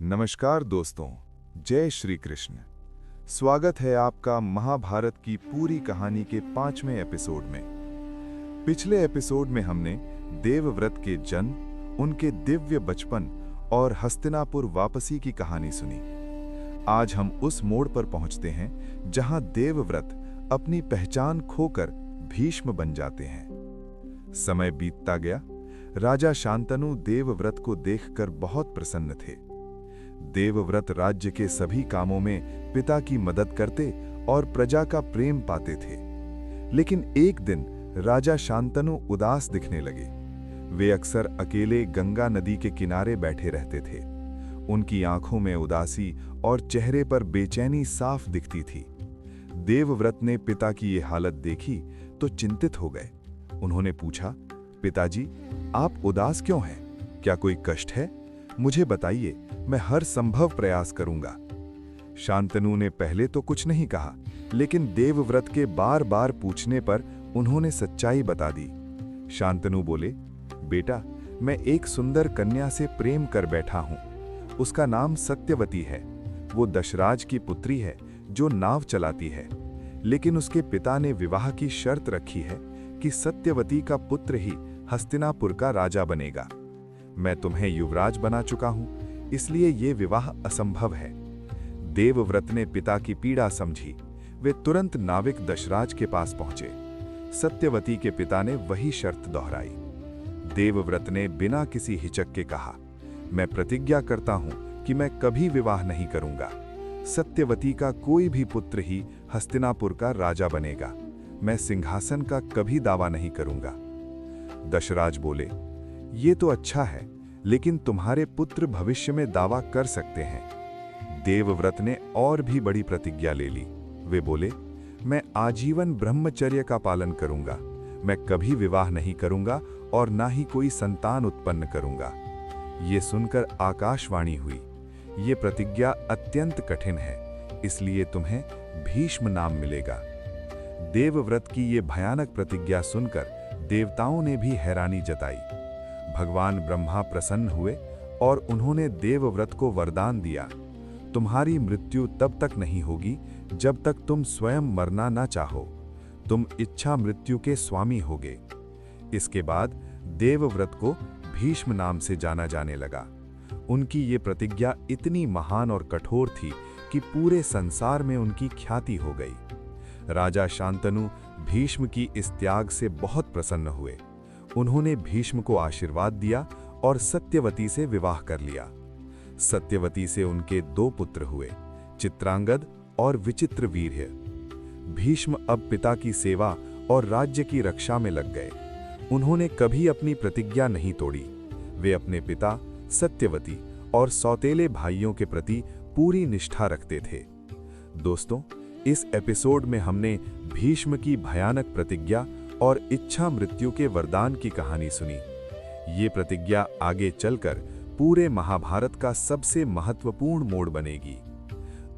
नमस्कार दोस्तों, जय श्री कृष्ण। स्वागत है आपका महाभारत की पूरी कहानी के 5वें एपिसोड में। पिछले एपिसोड में हमने देवव्रत के जन्म, उनके दिव्य बचपन और हस्तिनापुर वापसी की कहानी सुनी। आज हम उस मोड़ पर पहुंचते हैं जहां देवव्रत अपनी पहचान खोकर भीष्म बन जाते हैं। समय बीतता गया। राजा शांतनु देवव्रत को देखकर बहुत प्रसन्न थे। देवव्रत राज्य के सभी कामों में पिता की मदद करते और प्रजा का प्रेम पाते थे। लेकिन एक दिन राजा शांतनु उदास दिखने लगे। वे अक्सर अकेले गंगा नदी के किनारे बैठे रहते थे। उनकी आंखों में उदासी और चेहरे पर बेचैनी साफ दिखती थी। देवव्रत ने पिता की ये हालत देखी तो चिंतित हो गए। उन्होंने पूछा, पिताजी, आप उदास क्यों हैं? क्या कोई कष्ट है? मुझे बताइए, मैं हर संभव प्रयास करूंगा। शांतनु ने पहले तो कुछ नहीं कहा, लेकिन देवव्रत के बार बार पूछने पर उन्होंने सच्चाई बता दी। शांतनु बोले, बेटा, मैं एक सुंदर कन्या से प्रेम कर बैठा हूं। उसका नाम सत्यवती है। वो दशराज की पुत्री है जो नाव चलाती है। लेकिन उसके पिता ने विवाह की शर्त रखी है कि सत्यवती का पुत्र ही हस्तिनापुर का राजा बनेगा। मैं तुम्हें युवराज बना चुका हूं, इसलिए ये विवाह असंभव है। देवव्रत ने पिता की पीड़ा समझी। वे तुरंत नाविक दशराज के पास पहुंचे। सत्यवती के पिता ने वही शर्त दोहराई। देवव्रत ने बिना किसी हिचक के कहा, मैं प्रतिज्ञा करता हूं कि मैं कभी विवाह नहीं करूंगा। सत्यवती का कोई भी पुत्र ही हस्तिनापुर का राजा बनेगा। मैं सिंहासन का कभी दावा नहीं करूंगा। दशराज बोले, ये तो अच्छा है, लेकिन तुम्हारे पुत्र भविष्य में दावा कर सकते हैं। देवव्रत ने और भी बड़ी प्रतिज्ञा ले ली। वे बोले, मैं आजीवन ब्रह्मचर्य का पालन करूंगा। मैं कभी विवाह नहीं करूंगा और ना ही कोई संतान उत्पन्न करूंगा। ये सुनकर आकाशवाणी हुई, ये प्रतिज्ञा अत्यंत कठिन है, इसलिए तुम्हें भीष्म नाम मिलेगा। देवव्रत की ये भयानक प्रतिज्ञा सुनकर देवताओं ने भी हैरानी जताई। भगवान ब्रह्मा प्रसन्न हुए और उन्होंने देवव्रत को वरदान दिया, तुम्हारी मृत्यु तब तक नहीं होगी जब तक तुम स्वयं मरना न चाहो। तुम इच्छा मृत्यु के स्वामी होगे। इसके बाद देवव्रत को भीष्म नाम से जाना जाने लगा। उनकी ये प्रतिज्ञा इतनी महान और कठोर थी कि पूरे संसार में उनकी ख्याति हो गई। राजा शांतनु भीष्म की इस त्याग से बहुत प्रसन्न हुए। उन्होंने भीष्म को आशीर्वाद दिया और सत्यवती से विवाह कर लिया। सत्यवती से उनके 2 पुत्र हुए, चित्रांगद और विचित्रवीर्य। भीष्म अब पिता की सेवा और राज्य की रक्षा में लग गए। उन्होंने कभी अपनी प्रतिज्ञा नहीं तोड़ी। वे अपने पिता, सत्यवती और सौतेले भाइयों के प्रति पूरी निष्ठा रखते थे। दोस्तों, इस एपिसोड में हमने भीष्म की भयानक प्रतिज्ञा और इच्छा मृत्यु के वरदान की कहानी सुनी। ये प्रतिज्ञा आगे चलकर पूरे महाभारत का सबसे महत्वपूर्ण मोड़ बनेगी।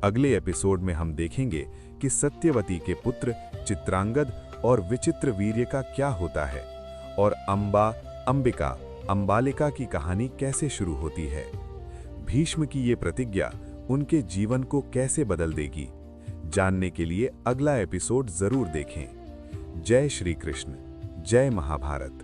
अगले एपिसोड में हम देखेंगे कि सत्यवती के पुत्र चित्रांगद और विचित्रवीर्य का क्या होता है और अंबिका, अंबालिका की कहानी कैसे शुरू होती है। भीष्म की ये प्रतिज्ञा उनके जीवन को कैसे बदल देगी, जानने के लिए अगला एपिसोड जरूर देखें। जय श्री कृष्ण, जय महाभारत।